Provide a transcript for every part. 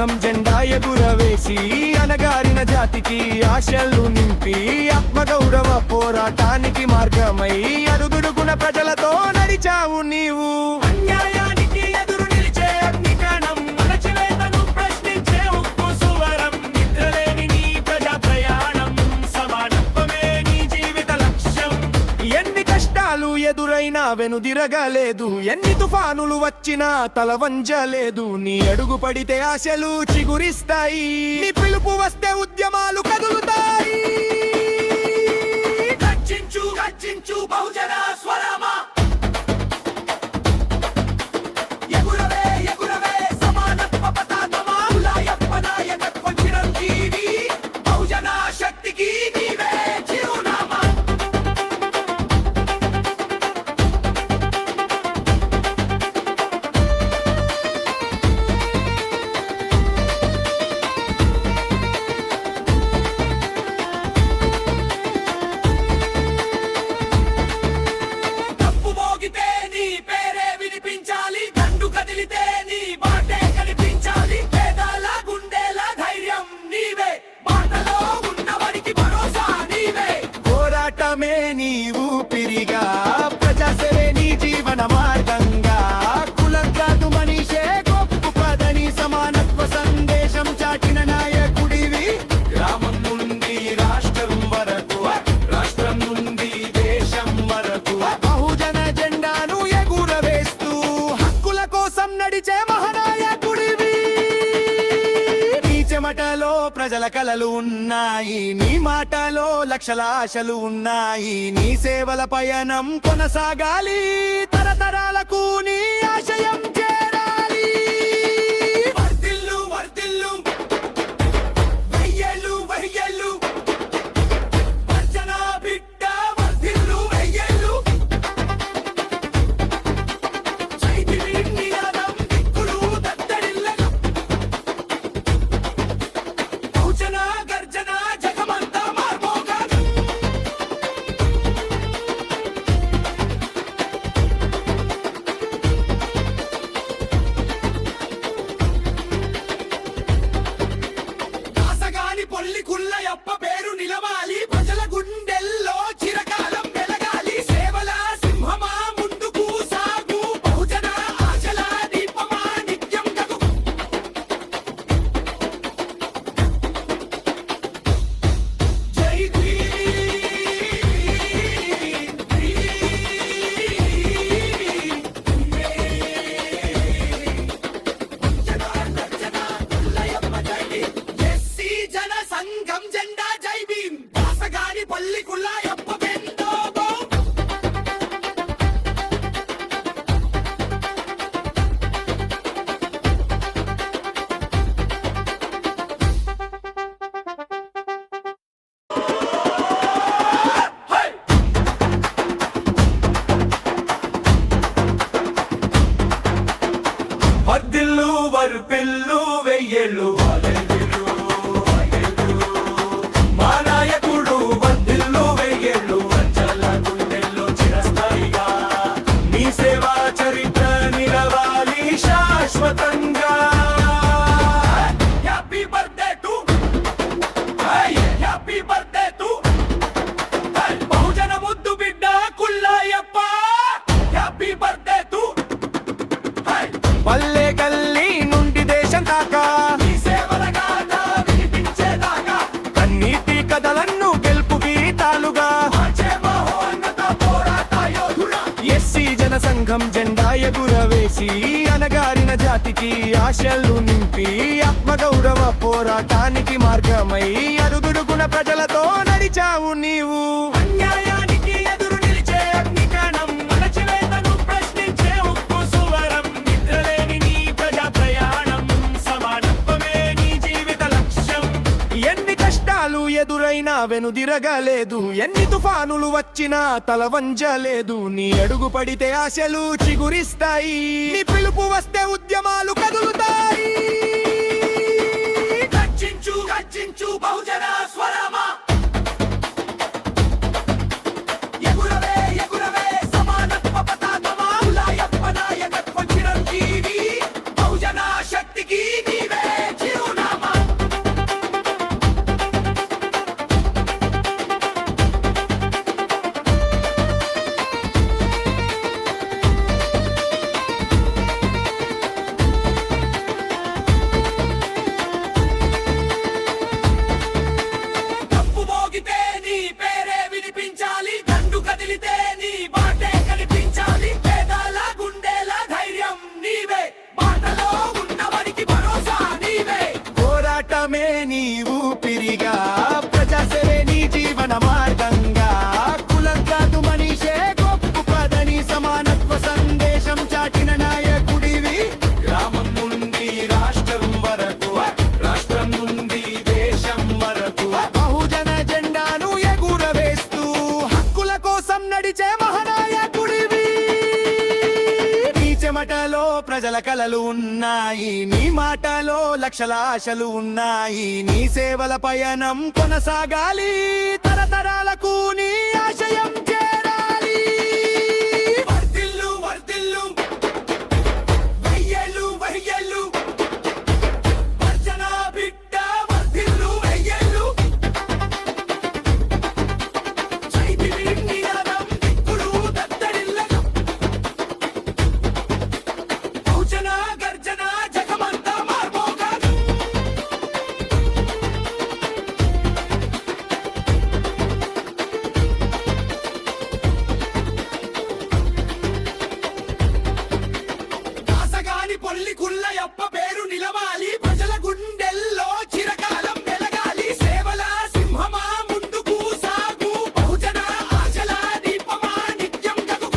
సంఘం జెండా ఎగురవేసి అనగారిన జాతికి ఆశలు నింపి ఆత్మగౌరవ పోరాటానికి మార్గమై అడుగడుగున ప్రజలతో నడిచావు నీవు. అన్యాయానికి ఎదురు నిలిచే అగ్నికణం, అణచివేతను ప్రశ్నించే ఉక్కు సువరం, నిద్రలేని నీ ప్రజా ప్రయాణం, సమానత్వమే నీ జీవిత లక్ష్యం. ఎన్ని కష్టాలు ఎదురైనా వెనుదిరగలేదు, ఎన్ని తుఫానులు వచ్చినా తల వంచలేదు. నీ అడుగు పడితే ఆశలు చిగురిస్తాయి, నీ పిలుపు వస్తే ఉద్యమాలు కదులుతాయి. గర్జించు గర్జించు బహుజన స్వరమా, ఎగురవే ఎగురవే సమానత్వ పతాకమా. ఉలాయప్ప నాయకత్వం చిరంజీవి, బహుజన శక్తికి నీవే చిరునామా. నీ ఊపిరిగా ప్రజాసేవే నీ జీవన మార్గంగా, కులం కాదు మనిషే గొప్పదని సమానత్వ సందేశం చాటిన నాయకుడివి. గ్రామం నుండి రాష్ట్రం వరకు, రాష్ట్రం నుండి దేశం వరకు బహుజన జెండాను ఎగురవేస్తూ హక్కుల కోసం నడిచే మహానాయకుడివి. నీ చెమటలో ప్రజల కలలు ఉన్నాయి, నీ మాటలో లక్షల ఆశలు ఉన్నాయి. నీ సేవల పయనం కొనసాగాలి, తరతరాలకు నీ ఆశయం చేరాలి. వర్ధిల్లు వర్ధిల్లు వెయ్యేళ్ళు వెయ్యేళ్ళు, వంచన బిడ్డ వర్ధిల్లు వెయ్యేళ్ళు. చైతిలి నినాదం దిక్కులు దత్తడిల్లగా, బహుజన గర్జన జగమంతా మార్మోగా. పొల్లి కుల్లయప్ప పేరు నిలవాలి, ప్రజల గుండెల్లో చిరకాలం వెలగాలి. సేవల సింహమా ముందుకు సాగు, బహుజన ఆశల దీపమా నిత్యం గగు. జై సంఘం జెండా జై భీమ్, దాసగాని పల్లి కుల్లాయప్ప బెండోగో. వర్ధిల్లు వర్పిల్లు వెయ్యేళ్ళు, శాశ్వతంగా. Happy birthday to, happy birthday to బహుజన ముద్దు బిడ్డ కుల్లాయప్ప. Happy birthday to. పల్లె గల్లీ నుండి దేశం దాకా నీ సేవల గాథ వినిపించేదాకా, కన్నీటి కథలను గెలుపు గీతాలుగా మార్చే మహోన్నత పోరాట యోధుడా. ఎస్సీ జన సంఘం జెండా ఎగురవేసి అనగారిన జాతికి ఆశలు నింపి ఆత్మగౌరవ పోరాటానికి మార్గమై అడుగడుగున ప్రజలతో నడిచావు నీవు. అన్యాయానికి ఎదురు నిలిచే అగ్నికణం, అణచివేతను ప్రశ్నించే ఉక్కు సువరం, నిద్రలేని నీ ప్రజా ప్రయాణం, సమానత్వమే నీ జీవిత లక్ష్యం. ఎన్ని కష్టాలు ఎదురైనా వెనుదిరగలేదు, ఎన్ని తుఫానులు వచ్చినా తల వంచలేదు. నీ అడుగు పడితే ఆశలు చిగురిస్తాయి, నీ పిలుపు వస్తే ఉద్యమాలు కదులుతాయి. గర్జించు గర్జించు బహుజన స్వరమా, ఎగురవే ఎగురవే సమానత్వ పతాకమా. ఉలాయప్ప నాయకత్వం చిరంజీవి, బహుజన శక్తికి నీవే చిరు మహానాయకుడివి. నీ చెమటలో ప్రజల కలలు ఉన్నాయి, నీ మాటలో లక్షల ఆశలు ఉన్నాయి. నీ సేవల పయనం కొనసాగాలి, తరతరాలకు నీ ఆశయం చేరాలి. వర్ధిల్లు వర్ధిల్లు వెయ్యేళ్ళు వెయ్యేళ్ళు, వర్జన బిడ్డ వర్ధిల్లు వెయ్యేళ్ళు. జై భీమ్ నినాదం దిక్కులు దద్దరిల్లగా, బహుజన గర్జన జగమంతా మార్మోగా. దాసగాని పొల్లి గుల్లయప్ప పేరు నిలవాలి, ప్రజల గుండెల్లో చిరకాలం వెలగాలి. సేవల సింహమా ముందుకు సాగు, బహుజన ఆశల దీపమా నిత్యం గగు.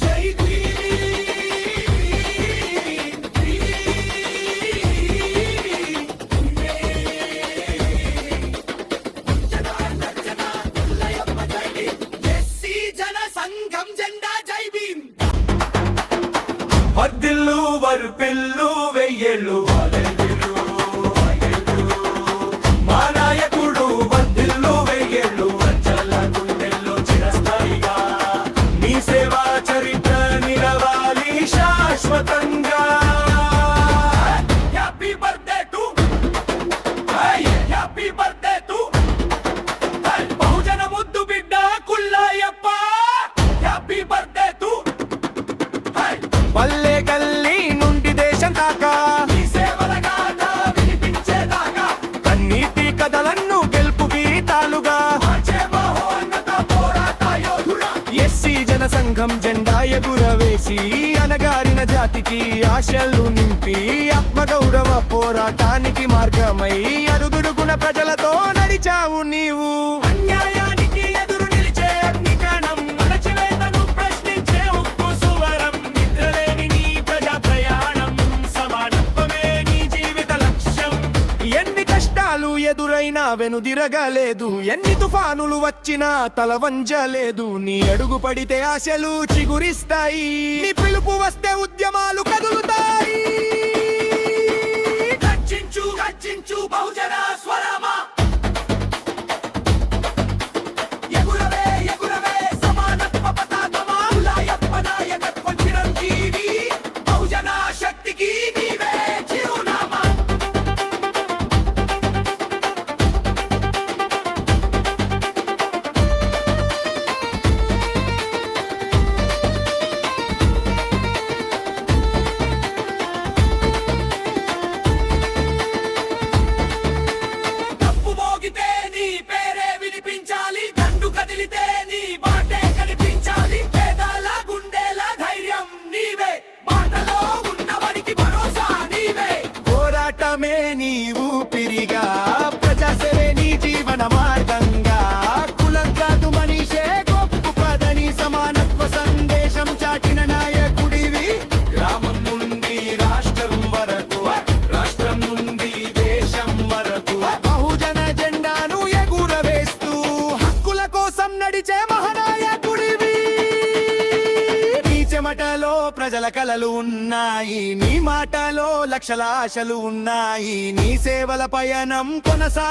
జై ఎస్సీ జన సంఘం జెండా జై భీమ్. వర్ధిల్లు వర్పిల్లు వెయ్యేళ్ళు వాలెల్లు, వాలెల్లు. మా నాయకుడు వర్ధిల్లు వెయ్యేళ్ళు, ప్రజల గుండెల్లో చిరస్థాయిగా. నీ సేవా చరిత్ర నిలవాలి శాశ్వతంగా. Happy birthday to, happy birthday to బహుజన ముద్దు బిడ్డ కుల్లాయప్ప. Happy birthday to. పల్లె గల్లీ నుండి దేశం దాకా నీ సేవల గాథ వినిపించేదాకా, కన్నీటి కథలను గెలుపు గీతాలుగా మార్చే మహోన్నత పోరాట యోధుడా. ఎస్సీ జన సంఘం జెండా ఎగురవేసి అనగారిన జాతికి ఆశలు నింపి ఆత్మగౌరవ పోరాటానికి మార్గమై అడుగుడుగున ప్రజలతో నడిచావు నీవు. అన్యాయానికి ఎదురు నిలిచే అగ్నికణం, అణచివేతను ప్రశ్నించే ఉక్కు సువరం. నిద్రలేని నీ ప్రజా ప్రయాణం, సమానత్వమే నీ జీవిత లక్ష్యం. ఎన్ని కష్టాలు ఎదురైనా వెనుదిరగలేదు, ఎన్ని తుఫానులు వచ్చినా తల వంజలేదు. నీ అడుగు పడితే ఆశలు చిగురిస్తాయి, నీ పిలుపు వస్తే ఉద్యమాలు కదులుతాయి. గర్జించు గర్జించు బహుజన స్వరమా, ఎగురవే ఎగురవే సమానత్వ పతాకమా. కుల్లాయప్ప నాయకత్వం చిరంజీవి, బహుజన శక్తికి నీవే చిరునామా. తప్పు మోగితే నీ పేరే వినిపించాలి, దండు కదిలితే నీ బాటే కనిపించాలి. పేదల గుండెల ధైర్యం నీవే, బాటలో ఉన్నవారికి భరోసా నీవే. పోరాటమే నీ ఊపిరిగా, ప్రజాసేవే నీ జీవన మార్గంగా. కులం కాదు మనిషే గొప్పదని సమానత్వ సందేశం చాటిన నాయకుడివి. గ్రామం నుండి రాష్ట్రం వరకు, రాష్ట్రం నుండి దేశం వరకు బహుజన జెండాను ఎగురవేస్తూ హక్కుల కోసం నడిచే మహానాయకుడివి. నీ చెమటలో ప్రజల కలలు ఉన్నాయి, నీ మాటలో లక్షల ఆశలు ఉన్నాయి. నీ సేవల పయనం కొనసా